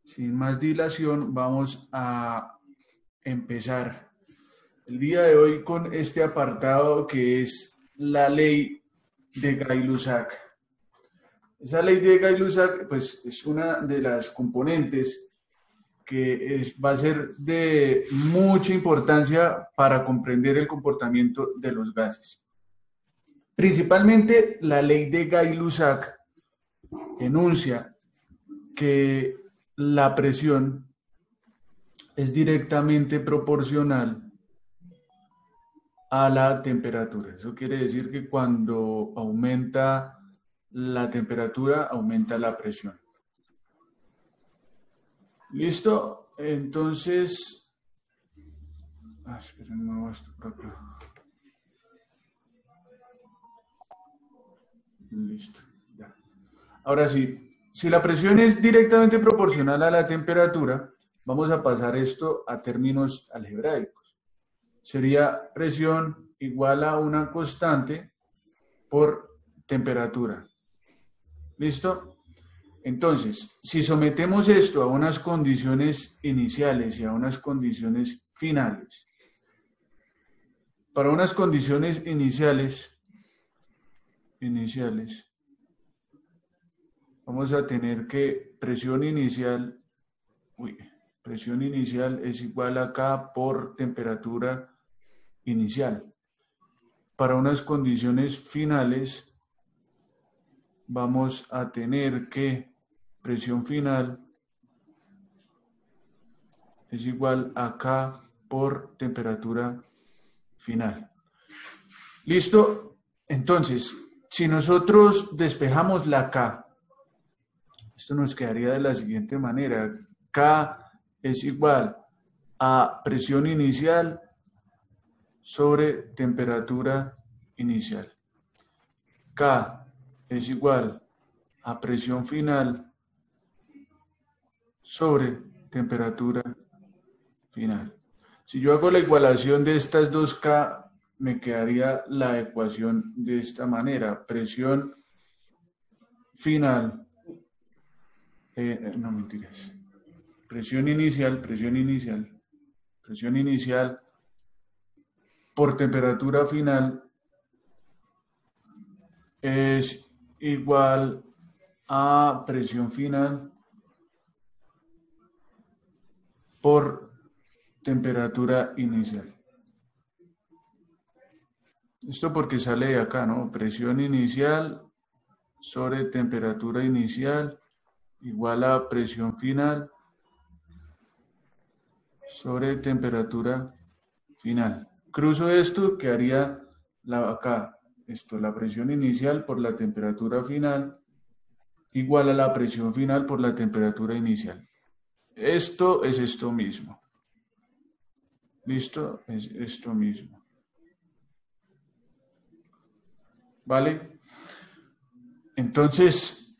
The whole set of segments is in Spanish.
Sin más dilación, vamos a empezar el día de hoy con este apartado que es la ley de Gay-Lussac. Esa ley de Gay-Lussac, pues, es una de las componentes que va a ser de mucha importancia para comprender el comportamiento de los gases. Principalmente la ley de Gay-Lussac enuncia que la presión es directamente proporcional a la temperatura. Eso quiere decir que cuando aumenta la temperatura, aumenta la presión. ¿Listo? Entonces... esperen, no esto por acá. Listo. Ya. Ahora sí, si la presión es directamente proporcional a la temperatura, vamos a pasar esto a términos algebraicos. Sería presión igual a una constante por temperatura. ¿Listo? Entonces, si sometemos esto a unas condiciones iniciales y a unas condiciones finales, para unas condiciones iniciales, vamos a tener que presión inicial es igual a K por temperatura inicial. Para unas condiciones finales, vamos a tener que presión final es igual a K por temperatura final. ¿Listo? Entonces, si nosotros despejamos la K, esto nos quedaría de la siguiente manera. K es igual a presión inicial sobre temperatura inicial. K es igual a presión final sobre temperatura final. Si yo hago la igualación de estas dos K, me quedaría la ecuación de esta manera. Presión final, no mentiras. Presión inicial por temperatura final es igual a presión final por temperatura inicial. Esto porque sale de acá, ¿no? Presión inicial sobre temperatura inicial igual a presión final sobre temperatura final. Cruzo esto, quedaría acá, la presión inicial por la temperatura final igual a la presión final por la temperatura inicial. Esto es esto mismo. ¿Listo? Es esto mismo. ¿Vale? Entonces,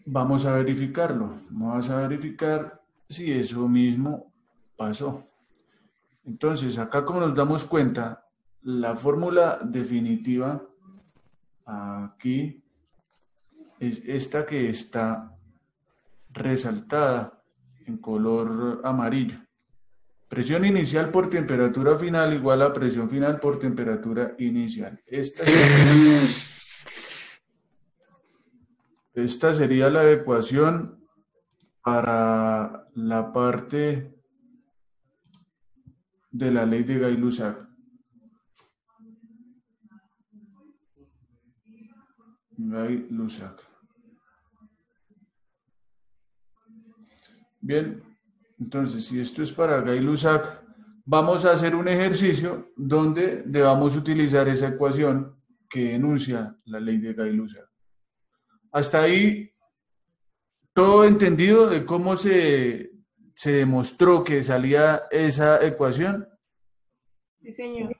vamos a verificarlo. Vamos a verificar si eso mismo pasó. Entonces, acá como nos damos cuenta, la fórmula definitiva aquí es esta que está resaltada en color amarillo. Presión inicial por temperatura final igual a presión final por temperatura inicial. Esta sería la ecuación para la parte de la ley de Gay-Lussac. Bien, entonces si esto es para Gay-Lussac, vamos a hacer un ejercicio donde debamos utilizar esa ecuación que enuncia la ley de Gay-Lussac. Hasta ahí, ¿todo entendido de cómo se demostró que salía esa ecuación? Sí, señor.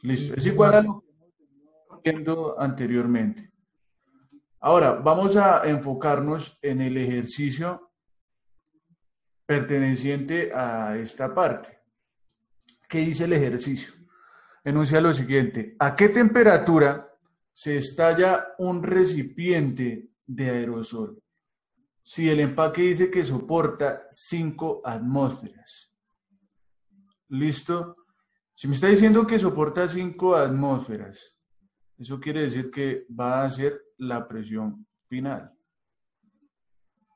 Listo, es igual a lo que hemos venido viendo anteriormente. Ahora, vamos a enfocarnos en el ejercicio perteneciente a esta parte. ¿Qué dice el ejercicio? Enuncia lo siguiente: ¿a qué temperatura se estalla un recipiente de aerosol? si el empaque dice que soporta 5 atmósferas. ¿Listo? Si me está diciendo que soporta 5 atmósferas, eso quiere decir que va a ser la presión final.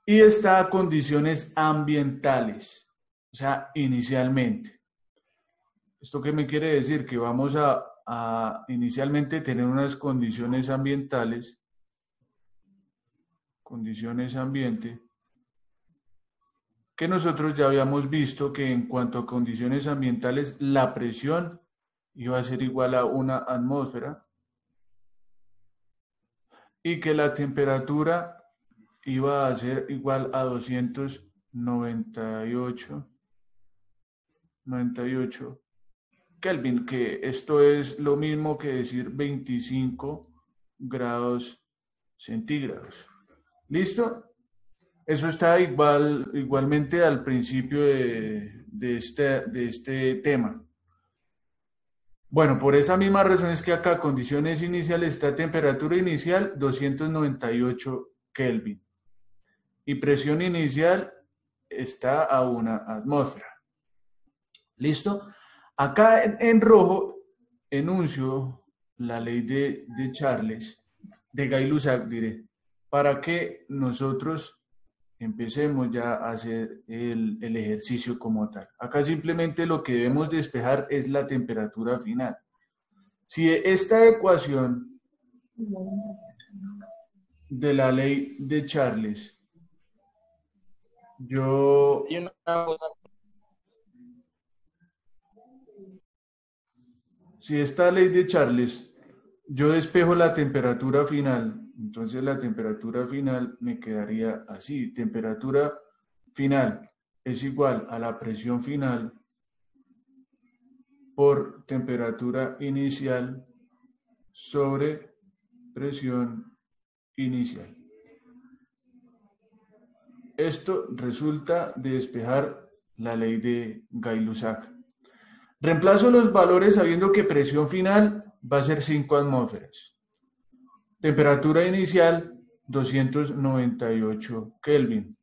Y está a condiciones ambientales, o sea, inicialmente. ¿Esto qué me quiere decir? Que vamos a inicialmente tener unas condiciones ambientales, condiciones ambiente, que nosotros ya habíamos visto que en cuanto a condiciones ambientales, la presión iba a ser igual a 1 atmósfera y que la temperatura iba a ser igual a 298 Kelvin, que esto es lo mismo que decir 25 grados centígrados. ¿Listo? Eso está igualmente al principio de este tema. Bueno, por esa misma razón es que acá condiciones iniciales está temperatura inicial 298 Kelvin y presión inicial está a 1 atmósfera. ¿Listo? Acá en rojo enuncio la ley de Charles, de Gay-Lussac, diré, para que nosotros empecemos ya a hacer el ejercicio como tal. Acá simplemente lo que debemos despejar es la temperatura final. Si esta ecuación de la ley de Charles, si esta ley de Charles, yo despejo la temperatura final, entonces la temperatura final me quedaría así. Temperatura final es igual a la presión final por temperatura inicial sobre presión inicial. Esto resulta de despejar la ley de Gay-Lussac. Reemplazo los valores sabiendo que presión final va a ser 5 atmósferas. Temperatura inicial 298 Kelvin.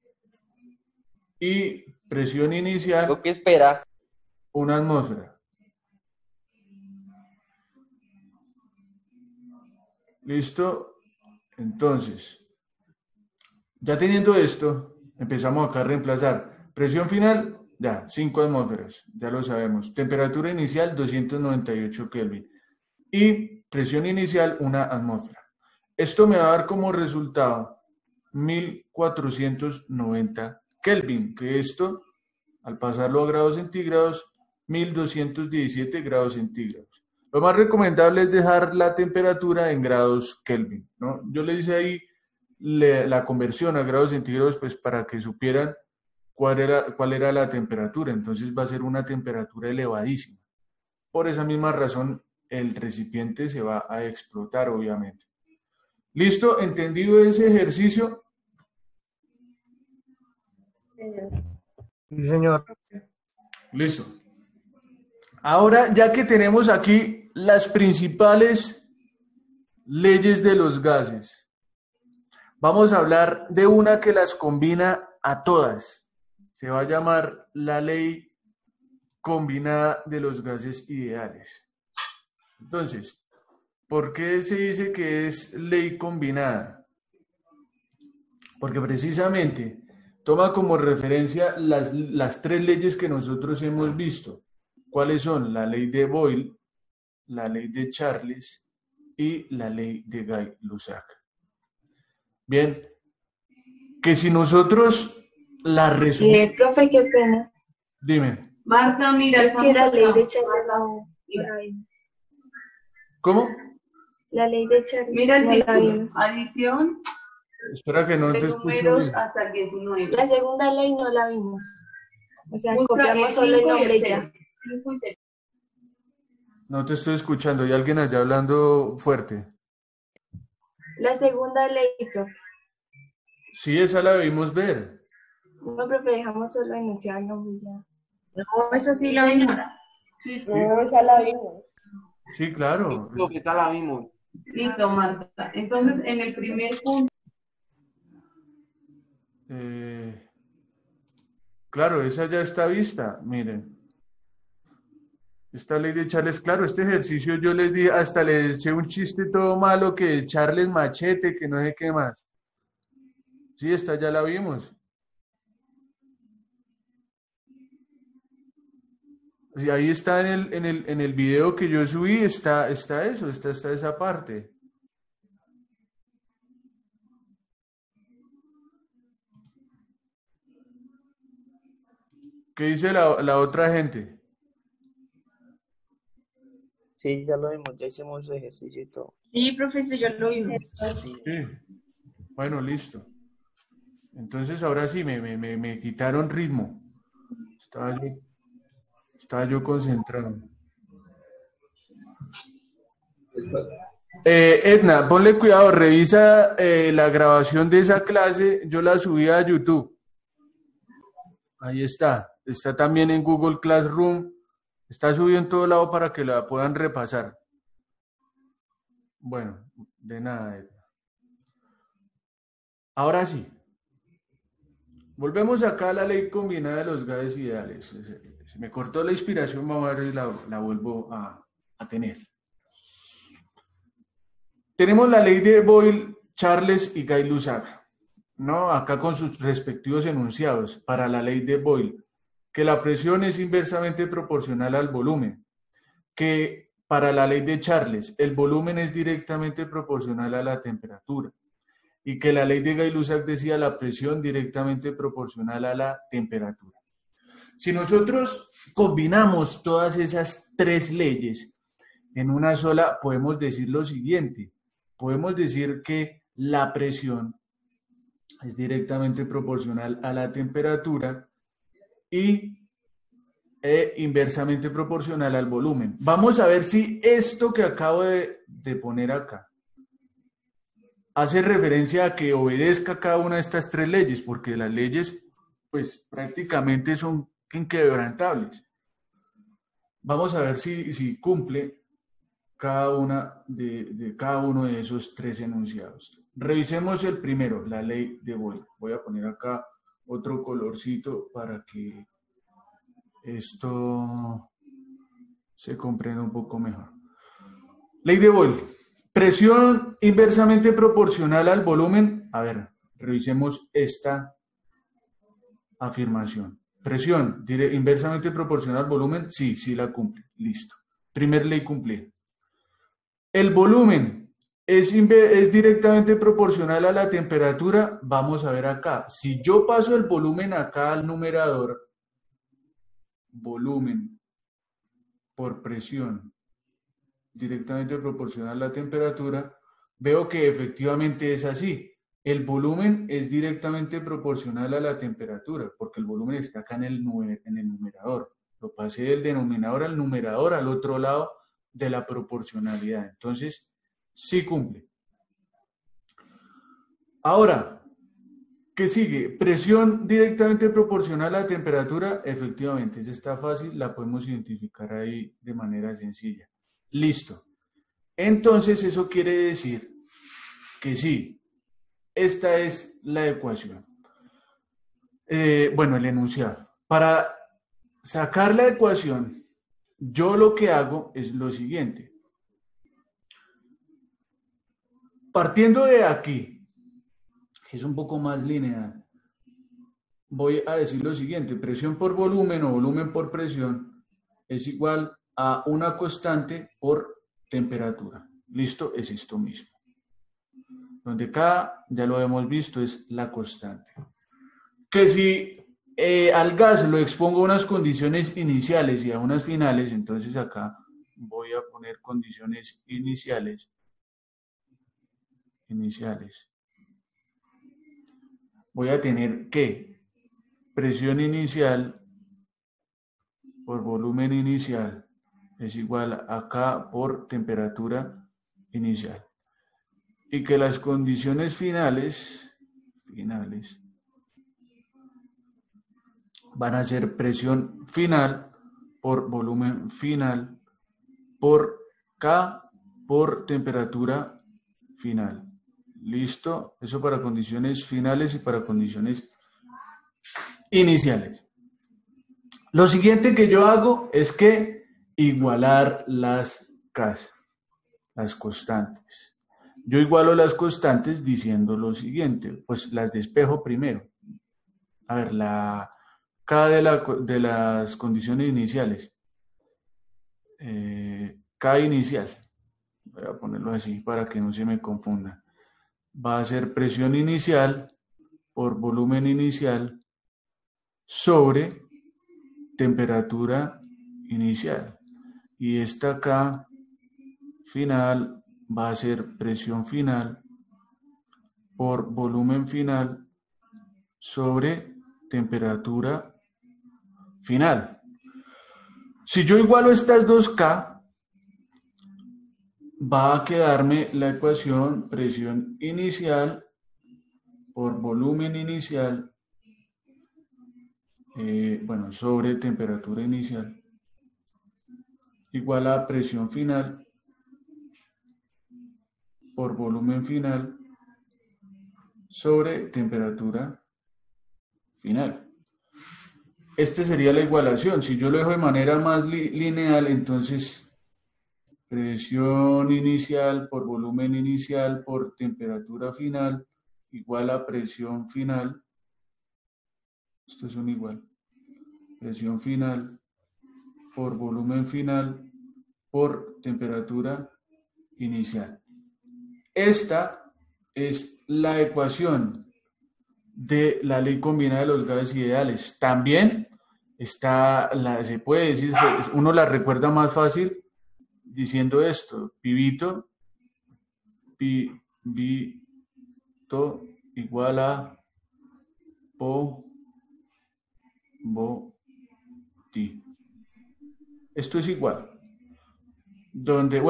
Y presión inicial, ¿Lo que espera? 1 atmósfera. ¿Listo? Entonces, ya teniendo esto, empezamos acá a reemplazar. Presión final, ya, 5 atmósferas, ya lo sabemos. Temperatura inicial, 298 Kelvin. Y presión inicial, 1 atmósfera. Esto me va a dar como resultado 1490 Kelvin, que esto, al pasarlo a grados centígrados, 1217 grados centígrados. Lo más recomendable es dejar la temperatura en grados Kelvin, ¿no? Yo le hice ahí la conversión a grados centígrados pues para que supieran cuál era la temperatura. Entonces va a ser una temperatura elevadísima. Por esa misma razón el recipiente se va a explotar, obviamente. ¿Listo? ¿Entendido ese ejercicio? Sí, señor. Listo. Ahora, ya que tenemos aquí las principales leyes de los gases, vamos a hablar de una que las combina a todas. Se va a llamar la ley combinada de los gases ideales. Entonces, ¿por qué se dice que es ley combinada? Porque precisamente toma como referencia las 3 leyes que nosotros hemos visto. ¿Cuáles son? La ley de Boyle, la ley de Charles y la ley de Gay-Lussac. Bien, que si nosotros la resumimos... profe, qué pena. Dime. Marta, mira, Es que la ley de Charles no la vimos. ¿Cómo? La ley de Charles Mira el no la título. vimos. Adición Espera que no de te escucho números bien. hasta el 19. La segunda ley no la vimos. O sea, Busca copiamos solo el 5 y nombre y 6. ya. 5 y 6. No te estoy escuchando. Hay alguien allá hablando fuerte. La segunda ley, profe. Sí, esa la debimos ver. No, profe, dejamos solo enunciado el nombre y ya. No, eso sí lo vimos. Sí, sí. ya la vimos. Sí, claro. Lo que tal la vimos. Listo, Marta. Entonces, en el primer punto, Claro, esa ya está vista, miren. Esta ley de Charles, claro, este ejercicio yo les di, hasta les eché un chiste todo malo que Charles Machete, que no sé qué más. Sí, esta ya la vimos. Sí, ahí está en el video que yo subí, está eso, está esa parte. ¿Qué dice la otra gente? Sí, ya lo vimos, ya hicimos el ejercicio y todo. Sí, profesor, ya lo vimos. Sí. Bueno, listo. Entonces ahora sí, me quitaron ritmo. Estaba yo concentrado. Edna, ponle cuidado, revisa la grabación de esa clase, yo la subí a YouTube. Ahí está también en Google Classroom, está subido en todo lado para que la puedan repasar. Bueno, de nada, Edna. Ahora sí, volvemos acá a la ley combinada de los gases ideales. Se me cortó la inspiración, vamos a ver si la vuelvo a tener. Tenemos la ley de Boyle, Charles y Gay-Lussac, ¿no? Acá con sus respectivos enunciados para la ley de Boyle, que la presión es inversamente proporcional al volumen, que para la ley de Charles el volumen es directamente proporcional a la temperatura, y que la ley de Gay-Lussac decía la presión directamente proporcional a la temperatura. Si nosotros combinamos todas esas tres leyes en una sola, podemos decir lo siguiente. Podemos decir que la presión es directamente proporcional a la temperatura y inversamente proporcional al volumen. Vamos a ver si esto que acabo de poner acá hace referencia a que obedezca cada una de estas tres leyes, porque las leyes pues prácticamente son inquebrantables. Vamos a ver si cumple cada una de cada uno de esos tres enunciados. Revisemos el primero, la ley de Boyle. Voy a poner acá otro colorcito para que esto se comprenda un poco mejor. Ley de Boyle. Presión inversamente proporcional al volumen. A ver, revisemos esta afirmación. Presión inversamente proporcional al volumen. Sí, sí la cumple. Listo. Primer ley cumplida. El volumen es directamente proporcional a la temperatura. Vamos a ver acá. Si yo paso el volumen acá al numerador, volumen por presión directamente proporcional a la temperatura, veo que efectivamente es así. El volumen es directamente proporcional a la temperatura, porque el volumen está acá en el numerador. Lo pasé del denominador al numerador, al otro lado de la proporcionalidad. Entonces, sí cumple. Ahora, ¿qué sigue? Presión directamente proporcional a la temperatura. Efectivamente, esa está fácil, la podemos identificar ahí de manera sencilla. Listo. Entonces, eso quiere decir que sí, esta es la ecuación. Bueno, el enunciado. Para sacar la ecuación, yo lo que hago es lo siguiente. Partiendo de aquí, que es un poco más lineal, voy a decir lo siguiente. Presión por volumen o volumen por presión es igual a una constante por temperatura. ¿Listo? Es esto mismo. Donde K, ya lo hemos visto, es la constante. Que si al gas lo expongo a unas condiciones iniciales y a unas finales, entonces acá voy a poner condiciones iniciales. Voy a tener que presión inicial por volumen inicial es igual a K por temperatura inicial. Y que las condiciones finales van a ser presión final por volumen final por K por temperatura final. ¿Listo? Eso para condiciones finales y para condiciones iniciales. Lo siguiente que yo hago es que igualar las Ks, las constantes. Yo igualo las constantes diciendo lo siguiente, pues las despejo primero. A ver, la K de las condiciones iniciales. K inicial. Voy a ponerlo así para que no se me confunda. Va a ser presión inicial por volumen inicial sobre temperatura inicial. Y esta K final va a ser presión final por volumen final sobre temperatura final. Si yo igualo estas dos K, va a quedarme la ecuación presión inicial por volumen inicial, sobre temperatura inicial, igual a presión final por volumen final sobre temperatura final. Esta sería la igualación. Si yo lo dejo de manera más lineal, entonces presión inicial por volumen inicial por temperatura final igual a presión final. Estos son igual. Presión final por volumen final por temperatura inicial. Esta es la ecuación de la ley combinada de los gases ideales. También está, se puede decir, uno la recuerda más fácil diciendo esto, pibito igual a ti. Esto es igual. Donde,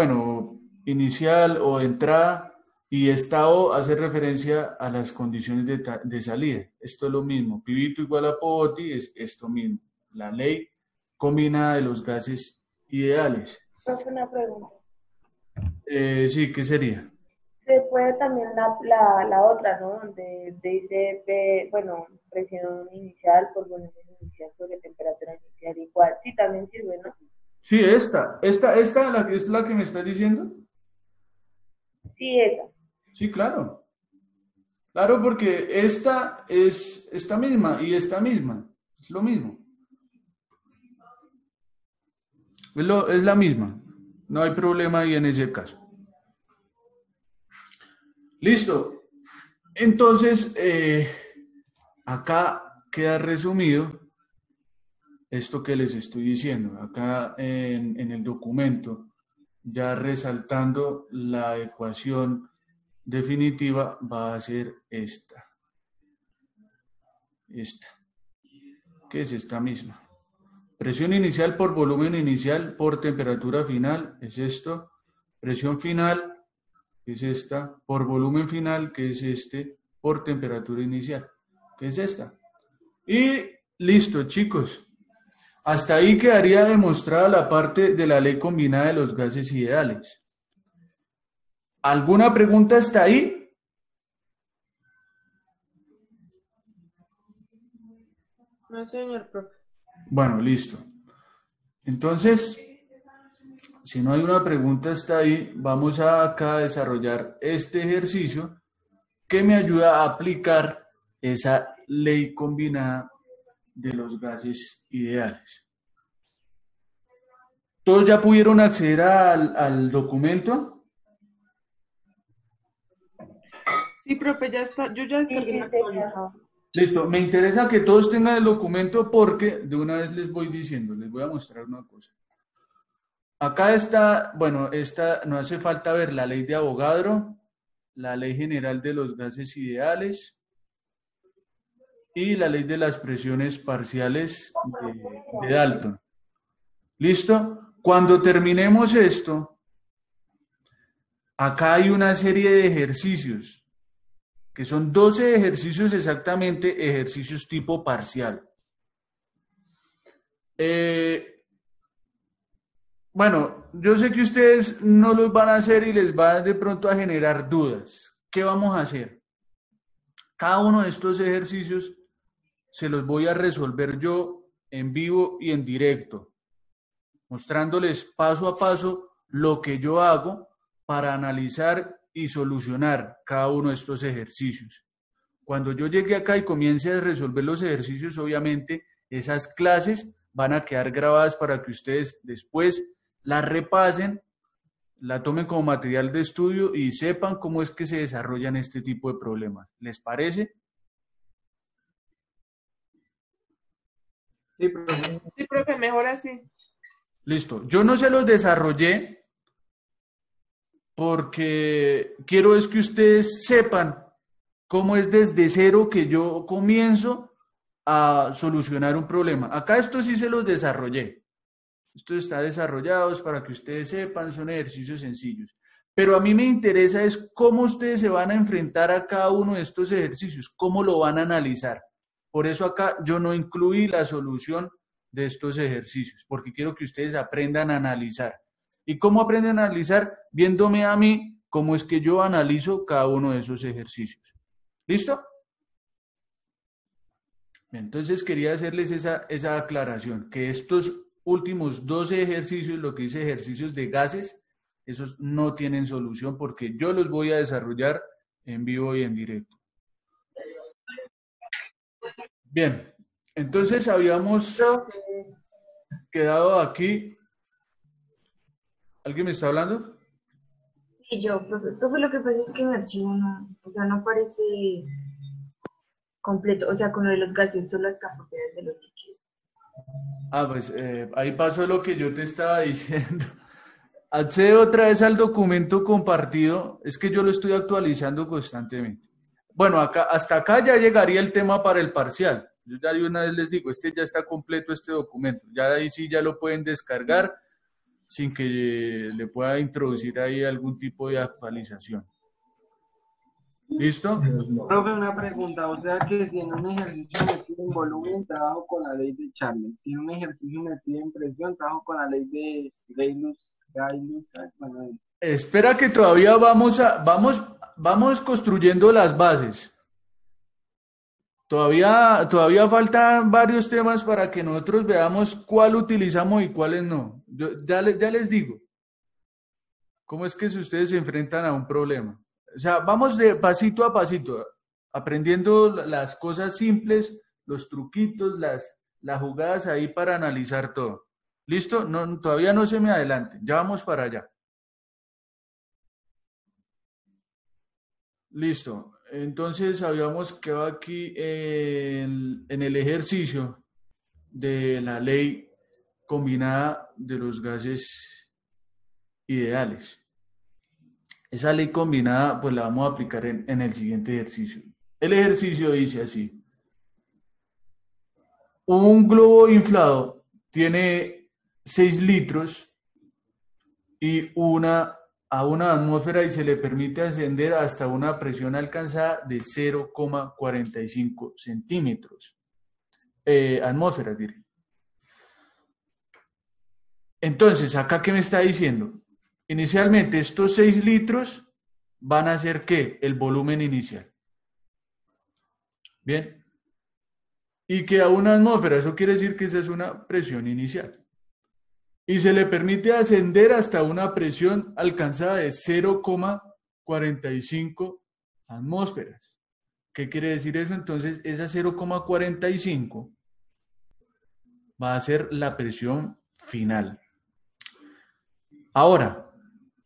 inicial o entrada, y esta O hace referencia a las condiciones de salida. Esto es lo mismo. Pibito igual a ti es esto mismo. La ley combinada de los gases ideales. Una pregunta. Sí, ¿qué sería? Se puede también la otra, ¿no? Donde dice, presión inicial por volumen inicial sobre temperatura inicial igual. Sí, también sirve, ¿no? Sí, esta la que es la que me estás diciendo. Sí, esa. Sí, claro. Claro, porque esta es esta misma y esta misma. Es lo mismo. Es la misma. No hay problema ahí en ese caso. Listo. Entonces, acá queda resumido esto que les estoy diciendo. Acá en el documento, ya resaltando la ecuación definitiva, va a ser esta. Que es esta misma. Presión inicial por volumen inicial por temperatura final, es esto. Presión final, que es esta, por volumen final, que es este, por temperatura inicial, que es esta. Y listo, chicos. Hasta ahí quedaría demostrada la parte de la ley combinada de los gases ideales. ¿Alguna pregunta hasta ahí? No, señor profe. Bueno, listo. Entonces, si no hay una pregunta hasta ahí, vamos acá a desarrollar este ejercicio que me ayuda a aplicar esa ley combinada de los gases ideales. ¿Todos ya pudieron acceder al documento? Sí, profe, ya está. Yo ya descargué la actualizada. Listo, me interesa que todos tengan el documento porque de una vez les voy diciendo, les voy a mostrar una cosa. Acá está, esta no hace falta ver la ley de Avogadro, la ley general de los gases ideales y la ley de las presiones parciales de Dalton. ¿Listo? Cuando terminemos esto, acá hay una serie de ejercicios que son 12 ejercicios exactamente, ejercicios tipo parcial. Yo sé que ustedes no los van a hacer y les va de pronto a generar dudas. ¿Qué vamos a hacer? Cada uno de estos ejercicios se los voy a resolver yo en vivo y en directo, mostrándoles paso a paso lo que yo hago para analizar y solucionar cada uno de estos ejercicios. Cuando yo llegue acá y comience a resolver los ejercicios, obviamente esas clases van a quedar grabadas para que ustedes después las repasen, la tomen como material de estudio y sepan cómo es que se desarrollan este tipo de problemas. ¿Les parece? Sí, profe. Sí, profe, mejor así. Listo. Yo no se los desarrollé porque quiero es que ustedes sepan cómo es desde cero que yo comienzo a solucionar un problema. Acá esto sí se los desarrollé. Esto está desarrollado es para que ustedes sepan, son ejercicios sencillos. Pero a mí me interesa es cómo ustedes se van a enfrentar a cada uno de estos ejercicios, cómo lo van a analizar. Por eso acá yo no incluí la solución de estos ejercicios, porque quiero que ustedes aprendan a analizar. ¿Y cómo aprenden a analizar? Viéndome a mí cómo es que yo analizo cada uno de esos ejercicios. ¿Listo? Entonces quería hacerles esa aclaración, que estos últimos 12 ejercicios, lo que dice ejercicios de gases, esos no tienen solución porque yo los voy a desarrollar en vivo y en directo. Bien, entonces habíamos quedado aquí. ¿Alguien me está hablando? Sí, yo, profe. Profe, lo que pasa es que mi archivo no, o sea, no parece completo. O sea, con lo de los gases, solo las capacidades de los líquidos. Ah, pues ahí pasó lo que yo te estaba diciendo. Accede otra vez al documento compartido. Es que yo lo estoy actualizando constantemente. Bueno, acá, hasta acá ya llegaría el tema para el parcial. Yo ya de una vez les digo, este ya está completo este documento. Ya de ahí sí ya lo pueden descargar sin que le pueda introducir ahí algún tipo de actualización. ¿Listo? Profe, una pregunta, o sea que si en un ejercicio me piden volumen, trabajo con la ley de Charles. Si en un ejercicio me piden presión, trabajo con la ley de Gay-Luz, bueno, Espera que todavía vamos construyendo las bases. Todavía faltan varios temas para que nosotros veamos cuál utilizamos y cuáles no. Ya les digo cómo es que si ustedes se enfrentan a un problema. O sea, vamos de pasito a pasito, aprendiendo las cosas simples, los truquitos, las jugadas ahí para analizar todo. ¿Listo? No, todavía no se me adelante, ya vamos para allá. Listo. Entonces habíamos quedado aquí en el ejercicio de la ley combinada de los gases ideales. Esa ley combinada pues la vamos a aplicar en el siguiente ejercicio. El ejercicio dice así. Un globo inflado tiene 6 litros y a una atmósfera y se le permite ascender hasta una presión alcanzada de 0,45 centímetros. Atmósferas, diré. Entonces, ¿acá qué me está diciendo? Inicialmente, estos 6 litros van a ser ¿qué? El volumen inicial. Bien. Y que a una atmósfera, eso quiere decir que esa es una presión inicial. Y se le permite ascender hasta una presión alcanzada de 0,45 atmósferas. ¿Qué quiere decir eso? Entonces, esa 0,45 va a ser la presión final. Ahora,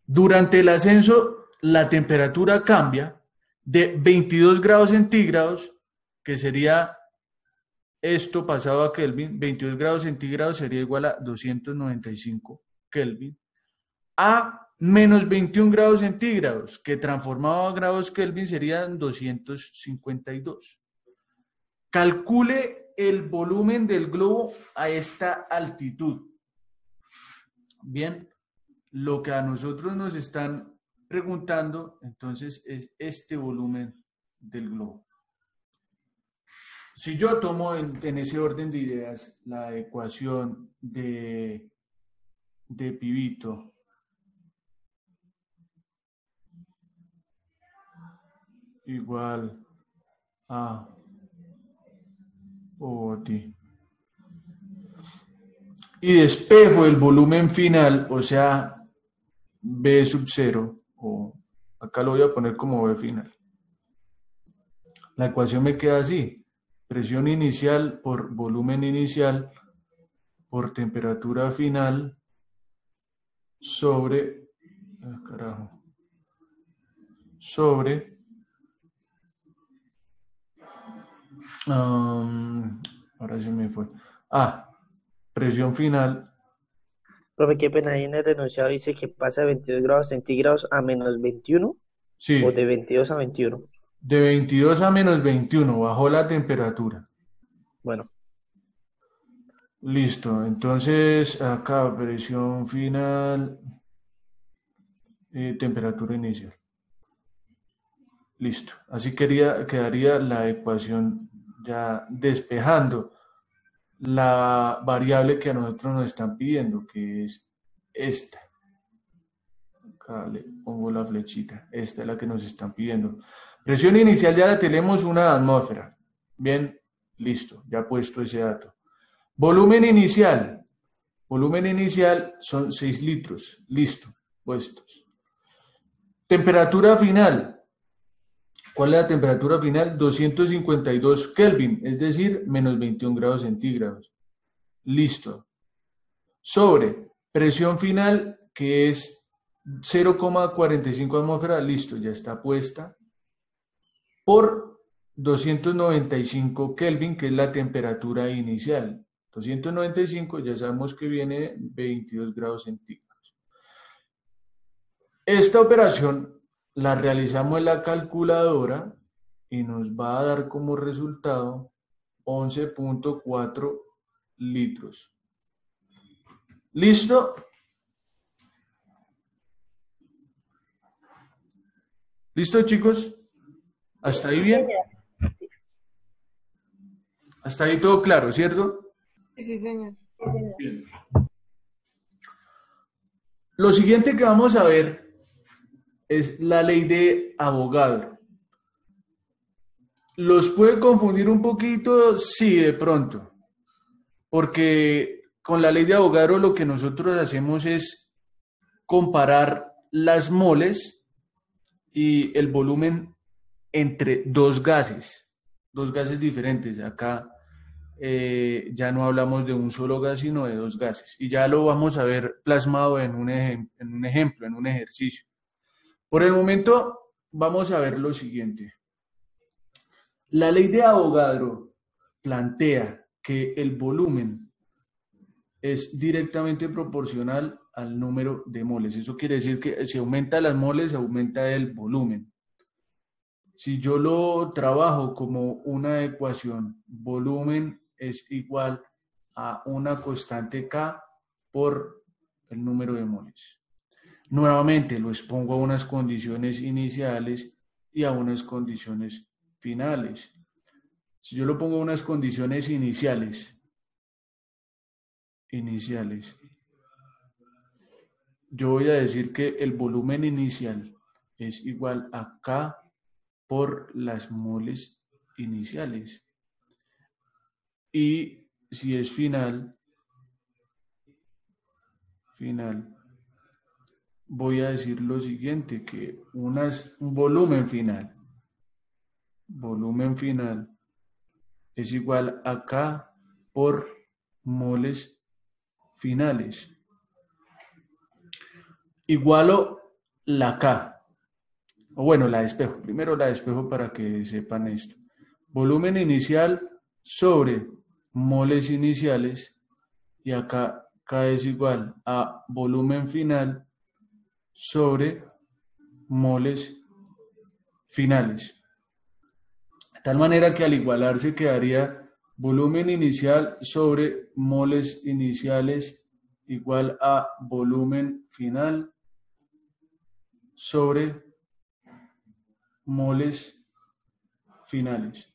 durante el ascenso, la temperatura cambia de 22 grados centígrados, que sería esto pasado a Kelvin, 22 grados centígrados sería igual a 295 Kelvin, a menos 21 grados centígrados, que transformado a grados Kelvin serían 252. Calcule el volumen del globo a esta altitud. Bien, lo que a nosotros nos están preguntando, entonces, es este volumen del globo. Si yo tomo en ese orden de ideas la ecuación de Pivito igual a o a ti. Y despejo el volumen final, o sea, B sub 0, o acá lo voy a poner como B final. La ecuación me queda así: presión inicial por volumen inicial por temperatura final sobre, sobre, ahora se me fue, presión final. Profe, qué pena, ahí en el enunciado dice que pasa de 22 grados centígrados a menos 21 o Sí, de 22 a 21. de 22 a menos 21, bajó la temperatura. Bueno, Listo, entonces acá presión final, temperatura inicial. Listo, así quedaría la ecuación ya despejando la variable que a nosotros nos están pidiendo, que es esta. Acá le pongo la flechita, esta es la que nos están pidiendo. Presión inicial ya la tenemos, una atmósfera. Bien, listo, ya puesto ese dato. Volumen inicial son 6 litros, listo, puestos. Temperatura final, ¿cuál es la temperatura final? 252 Kelvin, es decir, menos 21 grados centígrados. Listo. Sobre presión final, que es 0,45 atmósfera, listo, ya está puesta. Por 295 Kelvin, que es la temperatura inicial. 295, ya sabemos que viene 22 grados centígrados. Esta operación la realizamos en la calculadora y nos va a dar como resultado 11.4 litros. ¿Listo? ¿Listo, chicos? ¿Hasta ahí bien? Hasta ahí todo claro, ¿cierto? Sí, señor. Bien. Lo siguiente que vamos a ver es la ley de Avogadro. ¿Los puede confundir un poquito? Sí, de pronto. Porque con la ley de Avogadro lo que nosotros hacemos es comparar las moles y el volumen entre dos gases diferentes. Acá ya no hablamos de un solo gas, sino de dos gases. Y ya lo vamos a ver plasmado en un ejemplo, en un ejercicio. Por el momento, vamos a ver lo siguiente. La ley de Avogadro plantea que el volumen es directamente proporcional al número de moles. Eso quiere decir que si aumenta las moles, aumenta el volumen. Si yo lo trabajo como una ecuación, volumen es igual a una constante K por el número de moles. Nuevamente lo expongo a unas condiciones iniciales y a unas condiciones finales. Si yo lo pongo a unas condiciones iniciales, yo voy a decir que el volumen inicial es igual a K por las moles iniciales. Y si es final, voy a decir lo siguiente, que un volumen final es igual a K por moles finales. Igualo la K, o bueno, la despejo. Primero la despejo para que sepan esto. Volumen inicial sobre moles iniciales, y acá K es igual a volumen final sobre moles finales. De tal manera que al igualarse quedaría volumen inicial sobre moles iniciales igual a volumen final sobre moles finales.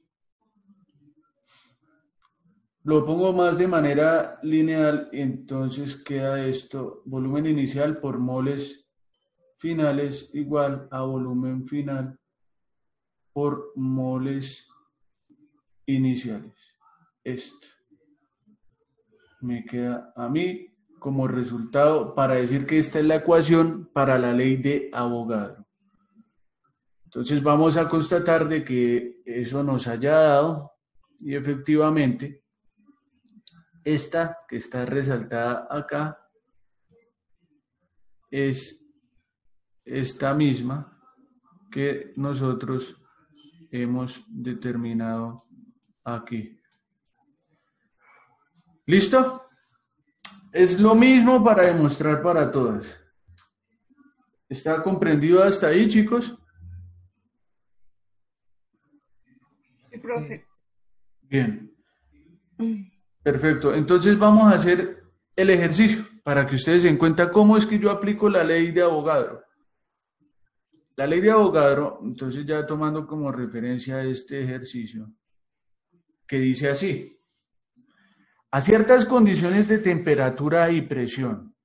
Lo pongo más de manera lineal y entonces queda esto: volumen inicial por moles finales igual a volumen final por moles iniciales. esto. Me queda a mí como resultado para decir que esta es la ecuación para la ley de Avogadro. Entonces vamos a constatar de que eso nos haya dado y efectivamente esta que está resaltada acá es esta misma que nosotros hemos determinado aquí. ¿Listo? Es lo mismo para demostrar para todas. ¿Está comprendido hasta ahí, chicos? Sí, profe. Bien. Perfecto. Entonces vamos a hacer el ejercicio para que ustedes se den cuenta cómo es que yo aplico la ley de Avogadro. La ley de Avogadro, entonces ya tomando como referencia este ejercicio, que dice así: a ciertas condiciones de temperatura y presión,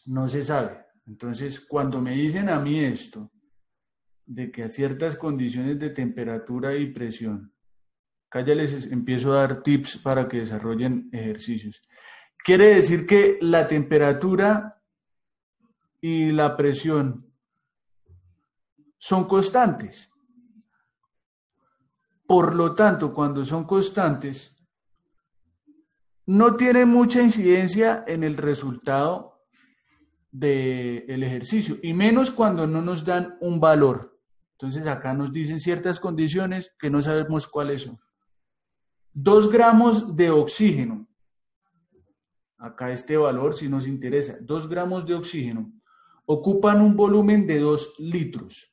no se sabe. Entonces, cuando me dicen a mí esto, de que a ciertas condiciones de temperatura y presión, acá ya les empiezo a dar tips para que desarrollen ejercicios. Quiere decir que la temperatura y la presión son constantes. Por lo tanto, cuando son constantes, no tienen mucha incidencia en el resultado del ejercicio, y menos cuando no nos dan un valor. Entonces acá nos dicen ciertas condiciones que no sabemos cuáles son. 2 gramos de oxígeno. Acá este valor si nos interesa. 2 gramos de oxígeno ocupan un volumen de 2 litros.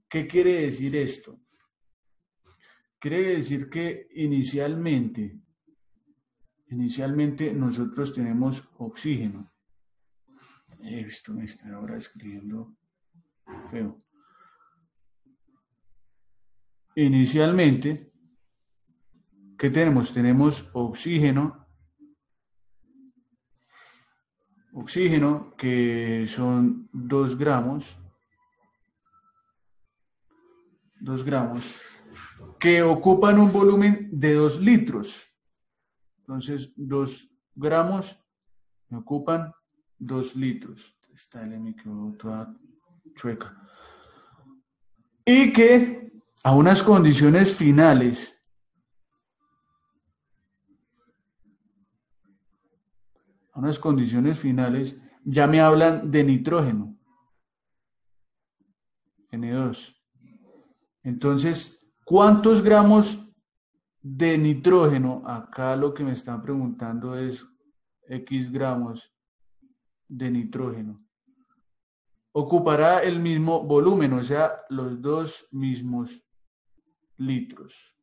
¿Qué quiere decir esto? Quiere decir que inicialmente nosotros tenemos oxígeno. Esto me está ahora escribiendo feo. Inicialmente, ¿qué tenemos? Tenemos oxígeno que son 2 gramos, que ocupan un volumen de 2 litros. Entonces, 2 gramos me ocupan 2 litros. Esta L me quedó toda chueca. Y que a unas condiciones finales, ya me hablan de nitrógeno, N2. Entonces, ¿cuántos gramos de nitrógeno? Acá lo que me están preguntando es X gramos de nitrógeno. Ocupará el mismo volumen, o sea, los 2 mismos litros.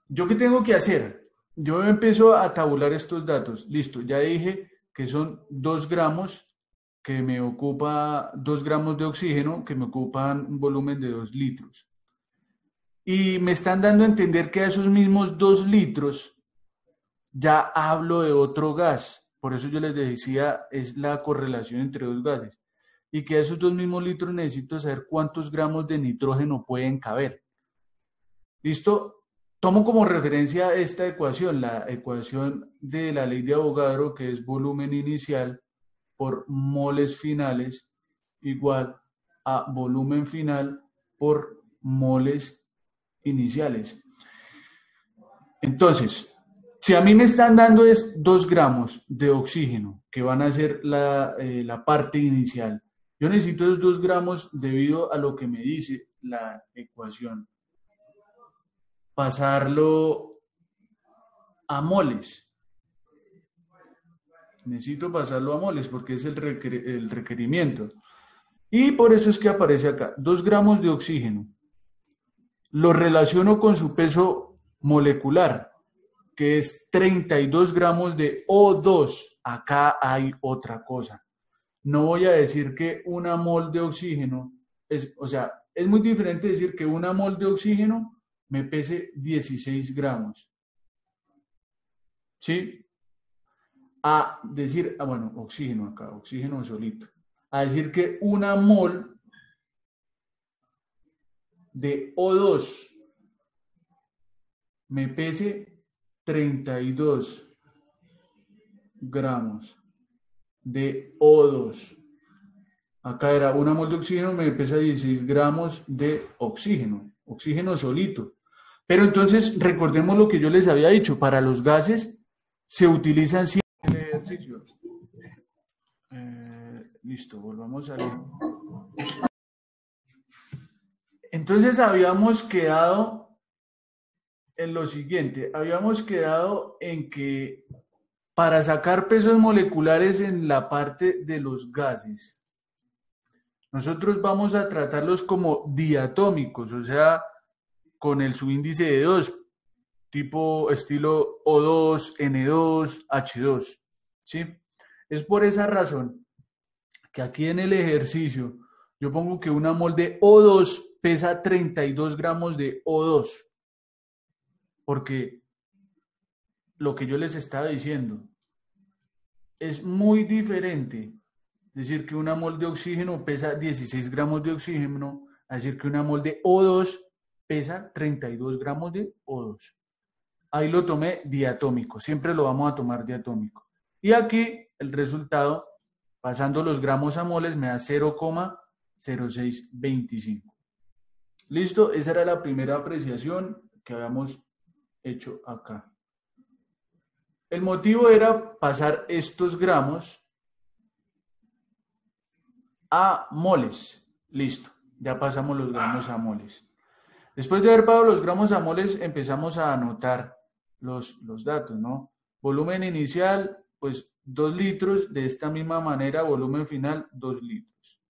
¿Yo qué tengo que hacer? Yo empiezo a tabular estos datos. Listo, ya dije que son 2 gramos que me ocupa 2 gramos de oxígeno que me ocupan un volumen de 2 litros. Y me están dando a entender que a esos mismos 2 litros ya hablo de otro gas. Por eso yo les decía, es la correlación entre 2 gases. Y que a esos 2 mismos litros necesito saber cuántos gramos de nitrógeno pueden caber. ¿Listo? Tomo como referencia esta ecuación, la ecuación de la ley de Avogadro, que es volumen inicial por moles finales igual a volumen final por moles iniciales. Entonces, si a mí me están dando es 2 gramos de oxígeno, que van a ser la parte inicial, yo necesito esos 2 gramos debido a lo que me dice la ecuación. Pasarlo a moles. Necesito pasarlo a moles porque es el requerimiento. Y por eso es que aparece acá, 2 gramos de oxígeno. Lo relaciono con su peso molecular, que es 32 gramos de O2. Acá hay otra cosa. No voy a decir que una mol de oxígeno, es muy diferente decir que una mol de oxígeno me pese 16 gramos. ¿Sí? A decir, bueno, oxígeno acá, oxígeno solito. A decir que una mol de O2 me pese 32 gramos de O2. Acá era una mol de oxígeno, me pesa 16 gramos de oxígeno, oxígeno solito. Pero entonces, recordemos lo que yo les había dicho, para los gases se utilizan siempre el ejercicio. Listo, volvamos a leer. Entonces habíamos quedado en lo siguiente, habíamos quedado en que para sacar pesos moleculares en la parte de los gases, nosotros vamos a tratarlos como diatómicos, o sea, con el subíndice de 2, tipo estilo O2, N2, H2, ¿sí? Es por esa razón que aquí en el ejercicio yo pongo que una mol de O2 pesa 32 gramos de O2, porque lo que yo les estaba diciendo es muy diferente decir que una mol de oxígeno pesa 16 gramos de oxígeno, a decir que una mol de O2 pesa 32 gramos de O2. Ahí lo tomé diatómico, siempre lo vamos a tomar diatómico. Y aquí el resultado, pasando los gramos a moles, me da 0,0625. ¿Listo? Esa era la primera apreciación que habíamos hecho acá. El motivo era pasar estos gramos a moles. Listo, ya pasamos los gramos a moles. Después de haber pasado los gramos a moles, empezamos a anotar los datos, ¿no? Volumen inicial, pues 2 litros, de esta misma manera, volumen final, 2 litros.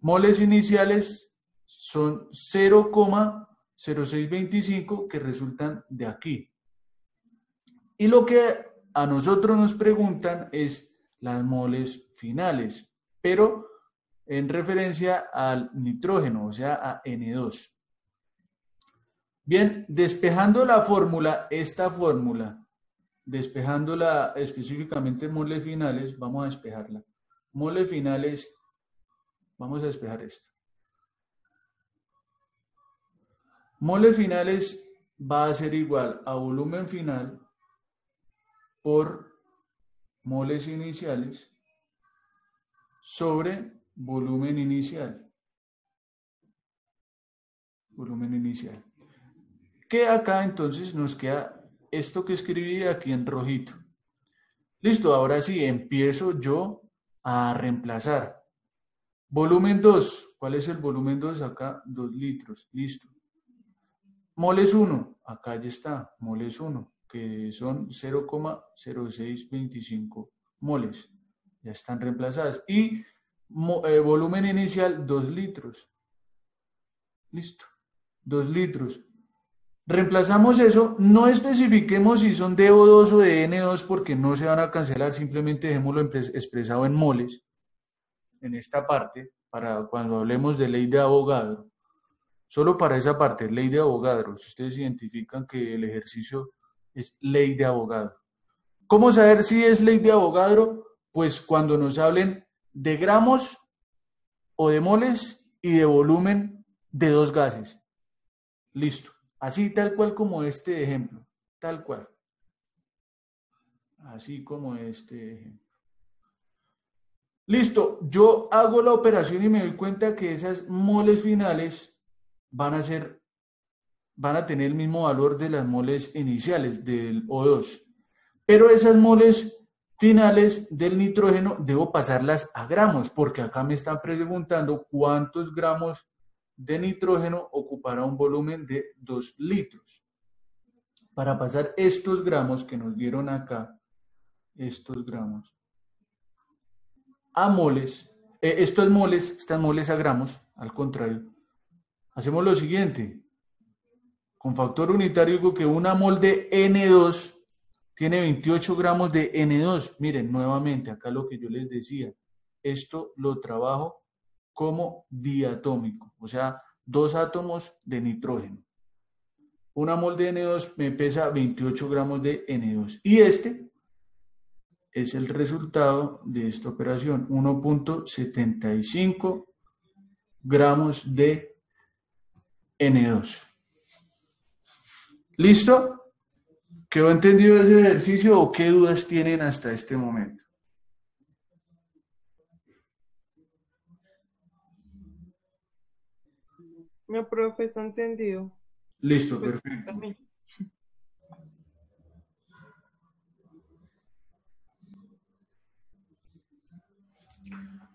Moles iniciales son 0,0625 que resultan de aquí. Y lo que a nosotros nos preguntan es las moles finales, pero en referencia al nitrógeno, o sea, a N2. Bien, despejando la fórmula, esta fórmula, despejándola específicamente en moles finales, vamos a despejarla. Moles finales, vamos a despejar esto. Moles finales va a ser igual a volumen final por moles iniciales sobre volumen inicial. Volumen inicial. Que acá entonces nos queda esto que escribí aquí en rojito. Listo, ahora sí, empiezo yo a reemplazar. Volumen 2, ¿cuál es el volumen 2? Acá 2 litros, listo. Moles 1, acá ya está, moles 1, que son 0,0625 moles, ya están reemplazadas. Y volumen inicial 2 litros, listo, 2 litros. Reemplazamos eso, no especifiquemos si son de O2 o de N2 porque no se van a cancelar, simplemente dejémoslo expresado en moles, en esta parte, para cuando hablemos de ley de Avogadro. Solo para esa parte, ley de Avogadro, si ustedes identifican que el ejercicio es ley de Avogadro. ¿Cómo saber si es ley de Avogadro? Pues cuando nos hablen de gramos o de moles y de volumen de 2 gases. Listo. Así tal cual como este ejemplo, tal cual. Así como este ejemplo. Listo, yo hago la operación y me doy cuenta que esas moles finales van a tener el mismo valor de las moles iniciales del O2. Pero esas moles finales del nitrógeno debo pasarlas a gramos, porque acá me están preguntando cuántos gramos de nitrógeno ocupará un volumen de 2 litros. Para pasar estos gramos que nos dieron acá, estos gramos, a moles, estas moles a gramos, al contrario, hacemos lo siguiente. Con factor unitario digo que una mol de N2 tiene 28 gramos de N2. Miren, nuevamente, acá lo que yo les decía, esto lo trabajo como diatómico, o sea, 2 átomos de nitrógeno. Una mol de N2 me pesa 28 gramos de N2. Y este es el resultado de esta operación, 1,75 gramos de N2. ¿Listo? ¿Quedó entendido ese ejercicio o qué dudas tienen hasta este momento? Mi profe está entendido. Listo, Pues, perfecto. también.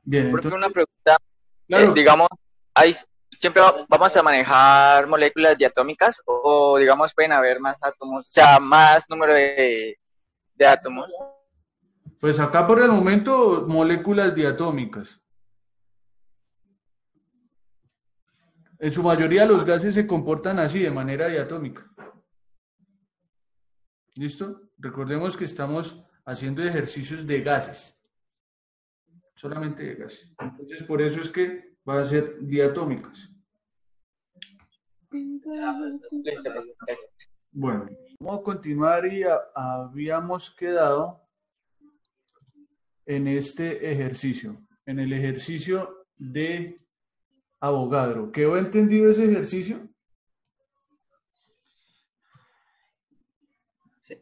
Bien, Profe, entonces, una pregunta. claro, Digamos, siempre vamos a manejar moléculas diatómicas o, digamos, pueden haber más átomos, o sea, más número de átomos. pues acá por el momento moléculas diatómicas. En su mayoría los gases se comportan así, de manera diatómica. ¿Listo? Recordemos que estamos haciendo ejercicios de gases. Solamente de gases. Entonces, por eso es que va a ser diatómicas. Listo, profe, gracias. Bueno, vamos a continuar y habíamos quedado en este ejercicio, en el ejercicio de Avogadro. ¿Quedó entendido ese ejercicio? Sí.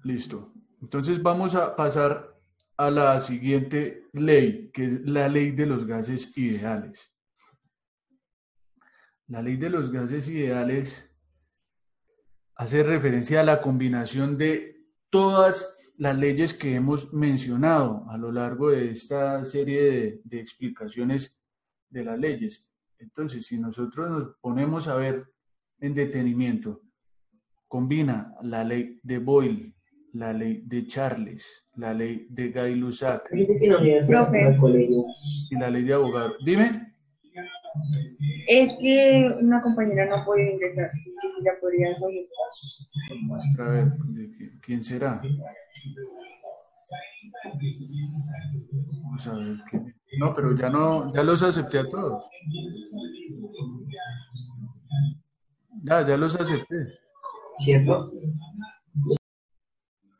Listo. Entonces vamos a pasar a la siguiente ley, que es la ley de los gases ideales. La ley de los gases ideales hace referencia a la combinación de todas las leyes que hemos mencionado a lo largo de esta serie de explicaciones de las leyes. Entonces, si nosotros nos ponemos a ver en detenimiento, combina la ley de Boyle, la ley de Charles, la ley de Gay-Lussac Profe. y la ley de Avogadro. Dime. Es que una compañera no puede ingresar, que si la podrían solicitar. Muestra a ver, ¿quién será? Vamos a ver quién. No, pero ya los acepté a todos. Ya los acepté. ¿Cierto?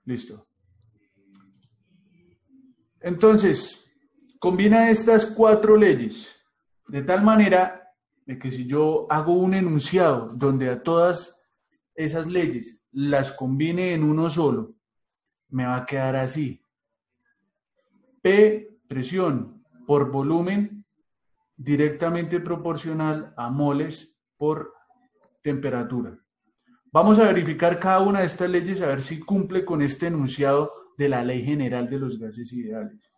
Listo. Entonces, combina estas 4 leyes de tal manera de que si yo hago un enunciado donde a todas esas leyes las combine en uno solo, me va a quedar así. P, presión por volumen, directamente proporcional a moles por temperatura. Vamos a verificar cada una de estas leyes a ver si cumple con este enunciado de la ley general de los gases ideales.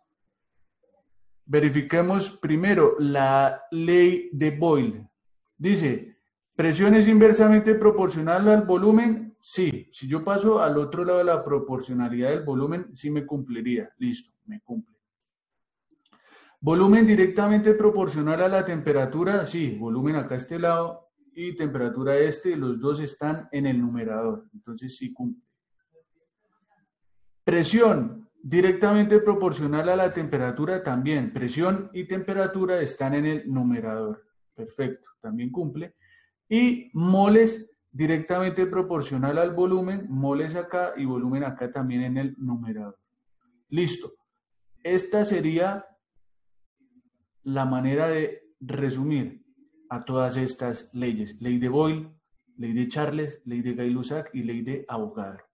Verifiquemos primero la ley de Boyle. Dice, ¿presión es inversamente proporcional al volumen? Sí. Si yo paso al otro lado de la proporcionalidad del volumen, sí me cumpliría. Listo, me cumple. ¿Volumen directamente proporcional a la temperatura? Sí, volumen acá a este lado y temperatura a este, los dos están en el numerador. Entonces sí cumple. Presión directamente proporcional a la temperatura también. Presión y temperatura están en el numerador. Perfecto, también cumple. Y moles directamente proporcional al volumen, moles acá y volumen acá también en el numerador. Listo. Esta sería la manera de resumir a todas estas leyes. Ley de Boyle, ley de Charles, ley de Gay-Lussac y ley de Avogadro.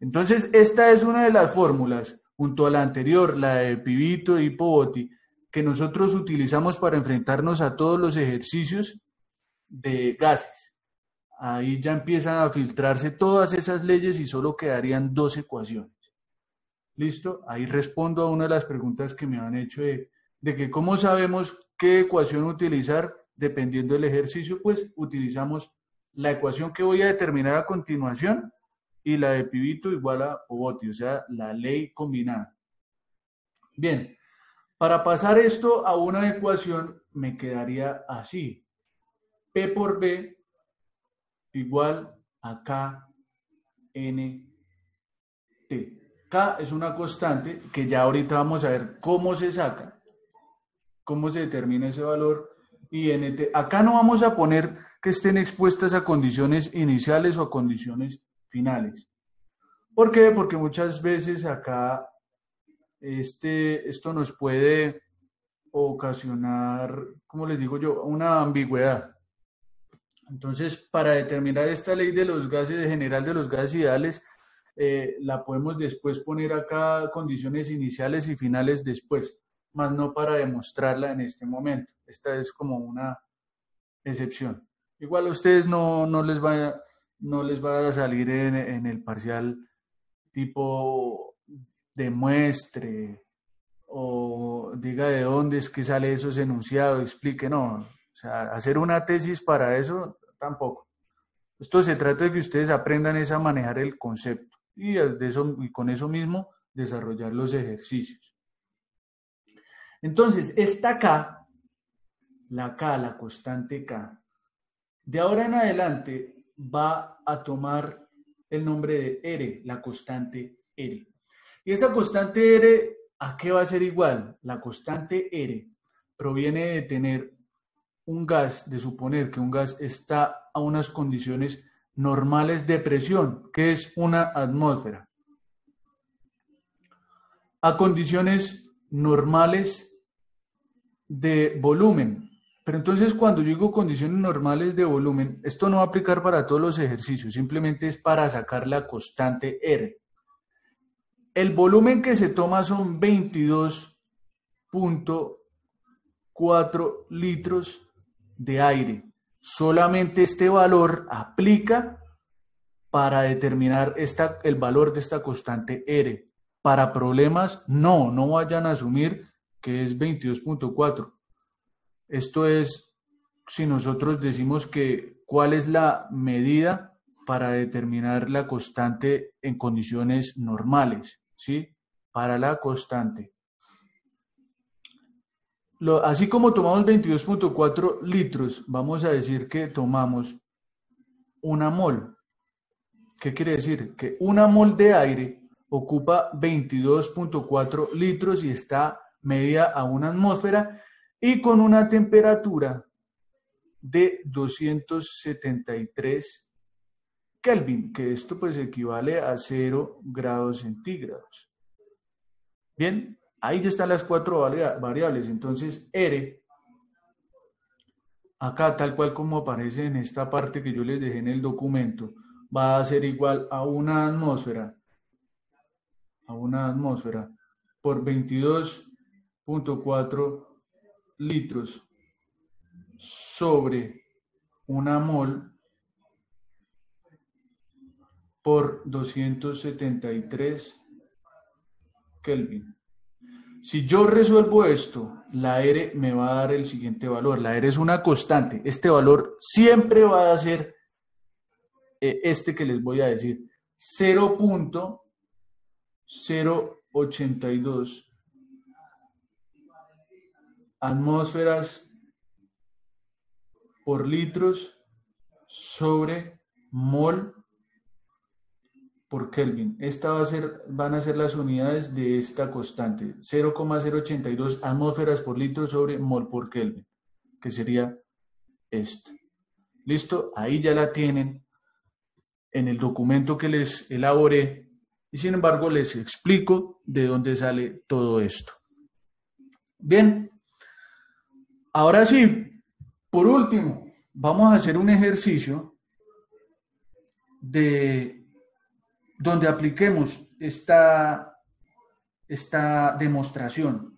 Entonces, esta es una de las fórmulas, junto a la anterior, la de Pivito y Povoti, que nosotros utilizamos para enfrentarnos a todos los ejercicios de gases. Ahí ya empiezan a filtrarse todas esas leyes y solo quedarían 2 ecuaciones. ¿Listo? Ahí respondo a una de las preguntas que me han hecho de que cómo sabemos qué ecuación utilizar dependiendo del ejercicio. Pues utilizamos la ecuación que voy a determinar a continuación y la de Pivito igual a Povoti, o sea, la ley combinada. Bien, para pasar esto a una ecuación me quedaría así. P por B igual a K N T. K es una constante que ya ahorita vamos a ver cómo se saca, cómo se determina ese valor, y NT. Acá no vamos a poner que estén expuestas a condiciones iniciales o a condiciones finales. ¿Por qué? Porque muchas veces acá esto nos puede ocasionar, como les digo yo, una ambigüedad. Entonces, para determinar esta ley de los gases, general de los gases ideales, la podemos después poner acá condiciones iniciales y finales después, más no para demostrarla en este momento. Esta es como una excepción. Igual a ustedes no les va a salir en el parcial tipo demuestre o diga de dónde es que sale esos enunciados, explique, no. O sea, hacer una tesis para eso tampoco. Esto se trata de que ustedes aprendan es a manejar el concepto y con eso mismo desarrollar los ejercicios. Entonces, esta K, la constante K, de ahora en adelante va a tomar el nombre de R, la constante R. Y esa constante R, ¿a qué va a ser igual? La constante R proviene de tener un gas, de suponer que un gas está a unas condiciones normales de presión, que es una atmósfera, a condiciones normales de volumen. Pero entonces cuando yo digo condiciones normales de volumen, esto no va a aplicar para todos los ejercicios, simplemente es para sacar la constante R. El volumen que se toma son 22.4 litros de aire. Solamente este valor aplica para determinar el valor de esta constante R. Para problemas, no vayan a asumir que es 22.4. Esto es si nosotros decimos que cuál es la medida para determinar la constante en condiciones normales, ¿sí? Para la constante. Así como tomamos 22.4 litros, vamos a decir que tomamos una mol. ¿Qué quiere decir? Que una mol de aire ocupa 22.4 litros y está medida a una atmósfera y con una temperatura de 273 Kelvin, que esto pues equivale a 0 grados centígrados. Bien, ahí ya están las 4 variables. Entonces R, acá tal cual como aparece en esta parte que yo les dejé en el documento, va a ser igual a una atmósfera por 22.4 litros sobre una mol por 273 Kelvin. Si yo resuelvo esto, la R me va a dar el siguiente valor. La R es una constante. Este valor siempre va a ser este que les voy a decir. 0.082 atmósferas por litros sobre mol por Kelvin. Van a ser las unidades de esta constante. 0.082 atmósferas por litro sobre mol por Kelvin, que sería esta. ¿Listo? Ahí ya la tienen en el documento que les elaboré y sin embargo les explico de dónde sale todo esto. Bien. Ahora sí, por último, vamos a hacer un ejercicio donde apliquemos esta demostración.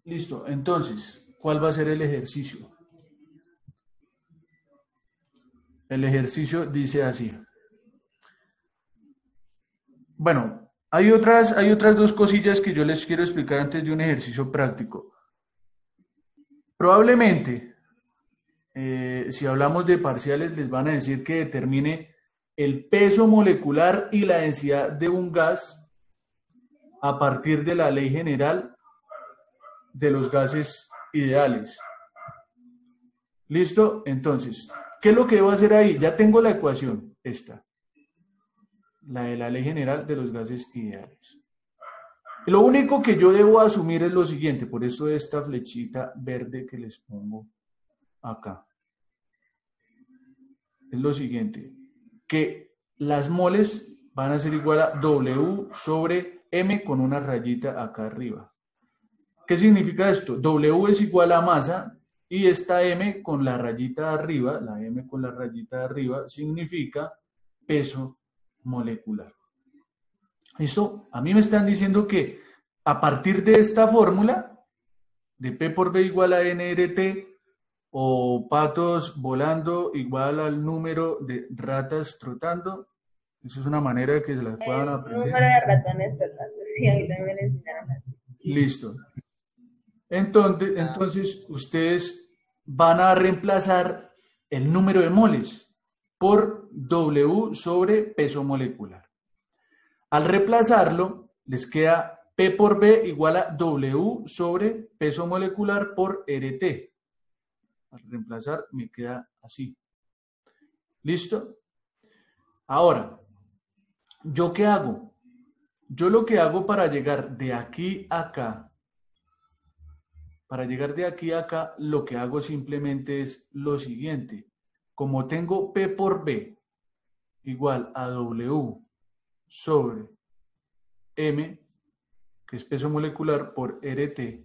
Listo, entonces, ¿cuál va a ser el ejercicio? El ejercicio dice así. Bueno, hay otras dos cosillas que yo les quiero explicar antes de un ejercicio práctico. Probablemente, si hablamos de parciales, les van a decir que determine el peso molecular y la densidad de un gas a partir de la ley general de los gases ideales. ¿Listo? Entonces, ¿qué es lo que debo hacer ahí? Ya tengo la ecuación, esta, la de la ley general de los gases ideales. Lo único que yo debo asumir es lo siguiente, por esto de esta flechita verde que les pongo acá. Es lo siguiente, que las moles van a ser igual a W sobre M con una rayita acá arriba. ¿Qué significa esto? W es igual a masa Y esta M con la rayita de arriba, la M con la rayita de arriba, significa peso molecular. ¿Listo? A mí me están diciendo que a partir de esta fórmula, de P por B igual a NRT, o patos volando igual al número de ratas trotando, esa es una manera de que se las puedan aprender. Número de ratones trotando, sí, a mí también me enseñaron así. Listo. Entonces, ustedes van a reemplazar el número de moles por W sobre peso molecular. Al reemplazarlo, les queda P por B igual a W sobre peso molecular por RT. Al reemplazar me queda así. ¿Listo? Ahora, ¿yo qué hago? Yo lo que hago para llegar de aquí a acá, lo que hago simplemente es lo siguiente. Como tengo P por B igual a W sobre M, que es peso molecular, por RT,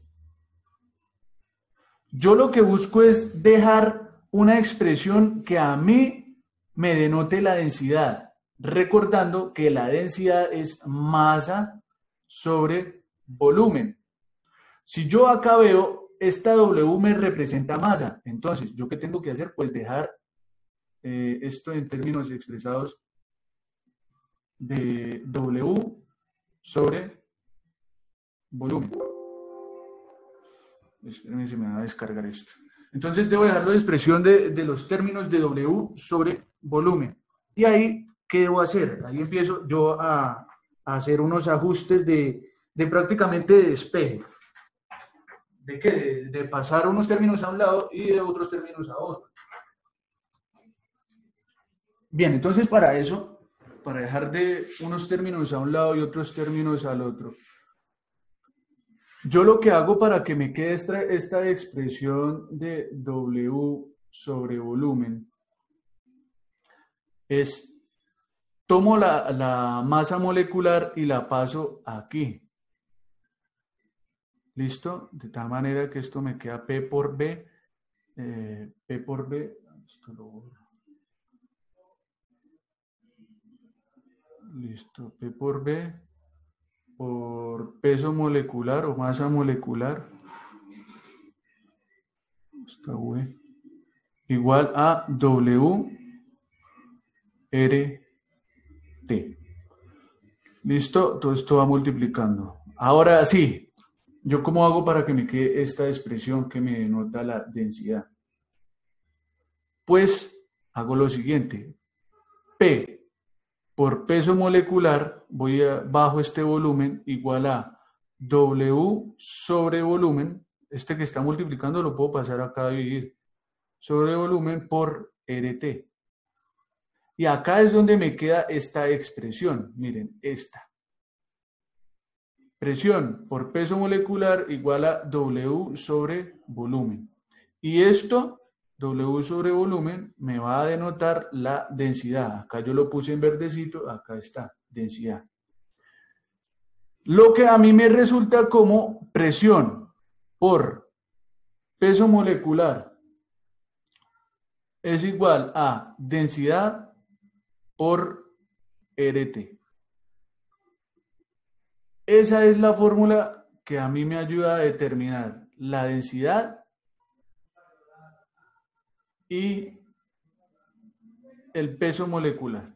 yo lo que busco es dejar una expresión que a mí me denote la densidad, recordando que la densidad es masa sobre volumen. Si yo acá veo, esta W me representa masa, entonces, ¿yo qué tengo que hacer? Pues dejar esto en términos expresados de W sobre volumen. Espérenme, se me va a descargar esto. Entonces debo dejarlo de expresión de los términos de W sobre volumen. Y ahí, ¿qué debo hacer? Ahí empiezo yo a hacer unos ajustes de prácticamente de despeje. ¿De qué? De pasar unos términos a un lado y de otros términos a otro. Bien, entonces para eso, para dejar de unos términos a un lado y otros términos al otro, yo lo que hago para que me quede esta expresión de W sobre volumen es, tomo la masa molecular y la paso aquí. ¿Listo? De tal manera que esto me queda P por B, esto lo borro. Listo, P por B por peso molecular o masa molecular, está bueno, igual a W RT. ¿Listo? Todo esto va multiplicando. Ahora sí, ¿yo cómo hago para que me quede esta expresión que me denota la densidad? Pues hago lo siguiente. P por peso molecular, bajo este volumen igual a W sobre volumen, este que está multiplicando lo puedo pasar acá a dividir, sobre volumen por RT. Y acá es donde me queda esta expresión, miren, esta. Presión por peso molecular igual a W sobre volumen. Y esto, W sobre volumen, me va a denotar la densidad. Acá yo lo puse en verdecito, acá está, densidad. Lo que a mí me resulta como presión por peso molecular es igual a densidad por RT. Esa es la fórmula que a mí me ayuda a determinar la densidad y el peso molecular.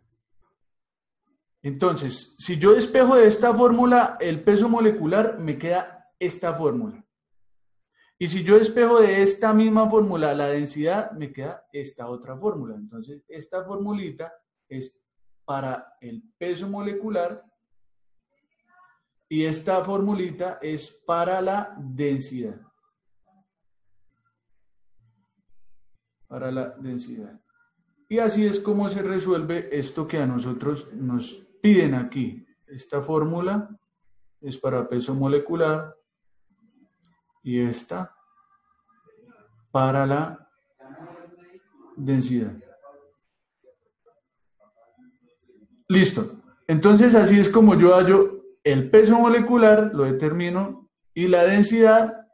Entonces, si yo despejo de esta fórmula el peso molecular, me queda esta fórmula. Y si yo despejo de esta misma fórmula la densidad, me queda esta otra fórmula. Entonces, esta formulita es para el peso molecular y esta formulita es para la densidad. Para la densidad. Y así es como se resuelve esto que a nosotros nos piden aquí. Esta fórmula es para peso molecular y esta para la densidad. Listo. Entonces así es como yo hallo el peso molecular, lo determino, y la densidad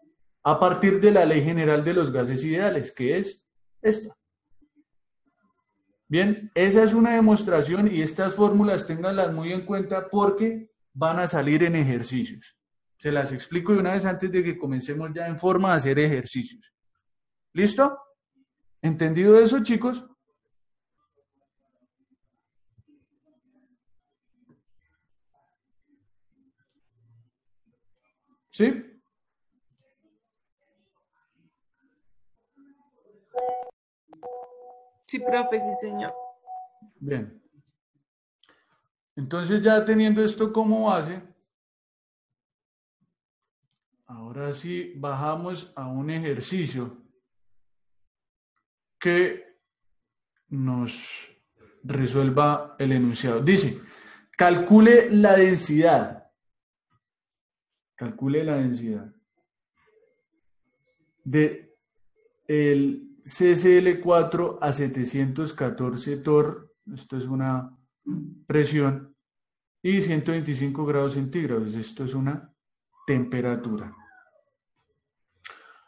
a partir de la ley general de los gases ideales, que es esta. Bien, esa es una demostración y estas fórmulas ténganlas muy en cuenta porque van a salir en ejercicios. Se las explico de una vez antes de que comencemos ya en forma a hacer ejercicios. ¿Listo? ¿Entendido eso, chicos? ¿Sí? Sí, profe, sí, señor. Bien. Entonces ya teniendo esto como base, ahora sí bajamos a un ejercicio que nos resuelva el enunciado. Dice, calcule la densidad. Calcule la densidad de el CCl4 a 714 torr, esto es una presión, y 125 grados centígrados, esto es una temperatura.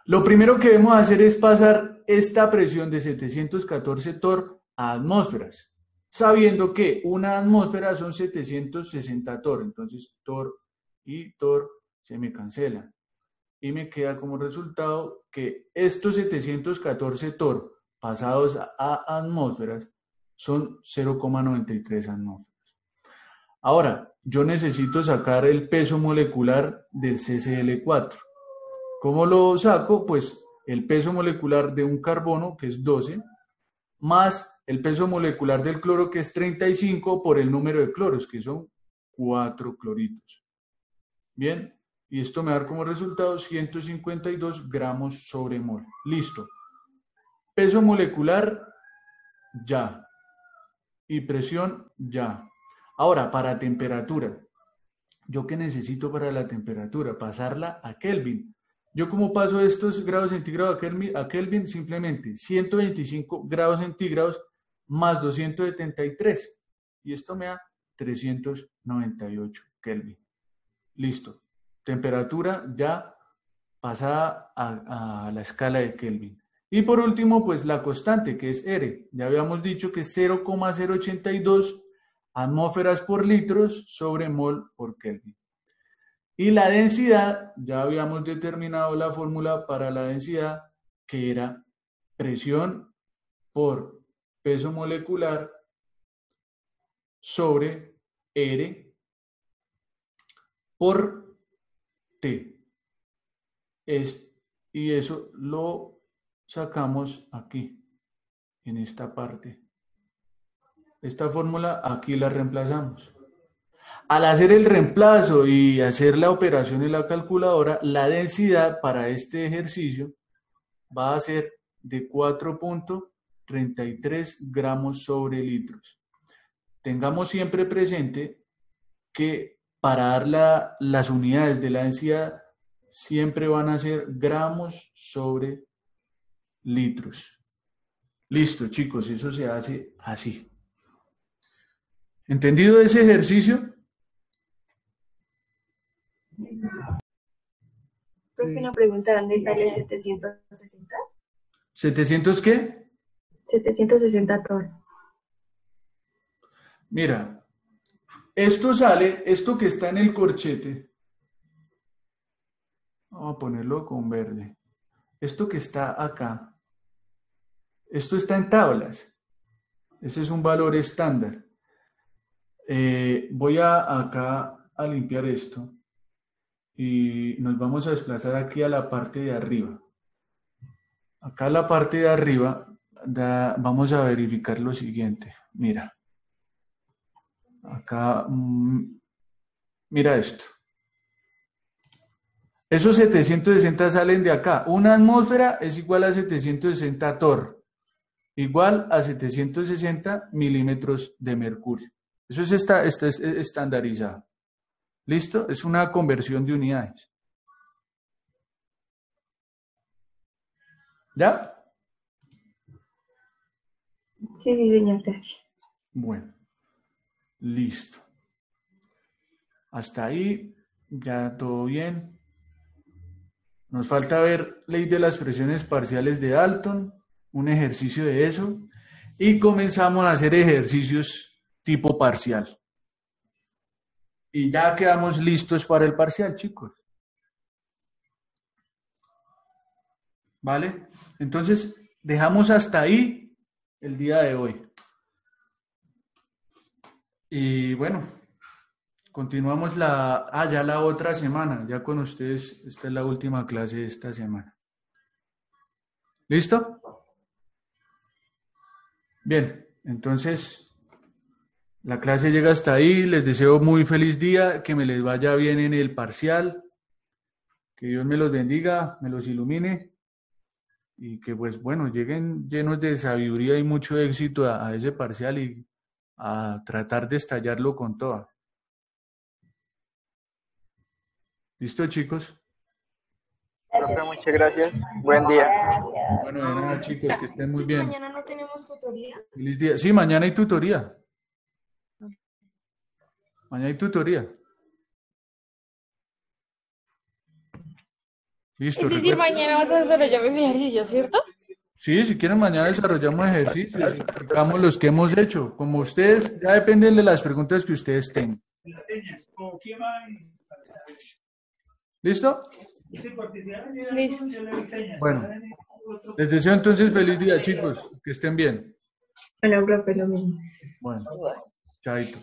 Lo primero que debemos hacer es pasar esta presión de 714 torr a atmósferas, sabiendo que una atmósfera son 760 torr, entonces torr y torr se me cancelan. Y me queda como resultado que estos 714 torr pasados a atmósferas son 0,93 atmósferas. Ahora, yo necesito sacar el peso molecular del CCl4. ¿Cómo lo saco? Pues el peso molecular de un carbono, que es 12, más el peso molecular del cloro, que es 35, por el número de cloros, que son 4 cloritos. Bien. Y esto me da como resultado 152 gramos sobre mol. Listo. Peso molecular, ya. Y presión, ya. Ahora, para temperatura. ¿Yo qué necesito para la temperatura? Pasarla a Kelvin. ¿Yo cómo paso estos grados centígrados a Kelvin? Simplemente 125 grados centígrados más 273. Y esto me da 398 Kelvin. Listo. Temperatura ya pasada a la escala de Kelvin. Y por último, pues la constante, que es R. Ya habíamos dicho que es 0,082 atmósferas por litros sobre mol por Kelvin. Y la densidad, ya habíamos determinado la fórmula para la densidad, que era presión por peso molecular sobre R por T. Y eso lo sacamos aquí, en esta parte. Esta fórmula aquí la reemplazamos. Al hacer el reemplazo y hacer la operación en la calculadora, la densidad para este ejercicio va a ser de 4.33 gramos sobre litros. Tengamos siempre presente que para dar las unidades de la densidad siempre van a ser gramos sobre litros. Listo, chicos, eso se hace así. ¿Entendido ese ejercicio? Profe, una pregunta, ¿dónde sale 760? ¿700 qué? 760 torr. Mira, esto sale, esto que está en el corchete, vamos a ponerlo con verde, esto que está acá, esto está en tablas, ese es un valor estándar. Voy acá a limpiar esto y nos vamos a desplazar aquí a la parte de arriba. Acá en la parte de arriba vamos a verificar lo siguiente. Mira, acá, mira esto. Esos 760 salen de acá. Una atmósfera es igual a 760 torr, igual a 760 milímetros de mercurio. Eso es estandarizado. ¿Listo? Es una conversión de unidades. ¿Ya? Sí, señor, gracias. Bueno, listo. Hasta ahí, ya todo bien. Nos falta ver ley de las presiones parciales de Dalton, un ejercicio de eso, y comenzamos a hacer ejercicios tipo parcial. Y ya quedamos listos para el parcial, chicos. ¿Vale? Entonces, dejamos hasta ahí el día de hoy. Y bueno, continuamos ya la otra semana, ya con ustedes, esta es la última clase de esta semana. ¿Listo? Bien, entonces la clase llega hasta ahí, les deseo muy feliz día, que me les vaya bien en el parcial, que Dios me los bendiga, me los ilumine y que pues bueno, lleguen llenos de sabiduría y mucho éxito a ese parcial y a tratar de estallarlo con toda. ¿Listo, chicos? Profe, muchas gracias. Buen día. Bueno, de nada, chicos, que estén muy bien. Mañana no tenemos tutoría. Feliz día. Sí, mañana hay tutoría. Mañana hay tutoría. Listo. Es decir, mañana vas a desarrollar el ejercicio, ¿cierto? Sí, si quieren mañana desarrollamos ejercicios y explicamos los que hemos hecho. Como ustedes, ya dependen de las preguntas que ustedes tengan. ¿Listo? Listo. Bueno, les deseo entonces feliz día, chicos. Que estén bien. Bueno, profe, lo mismo. Bueno, chaito.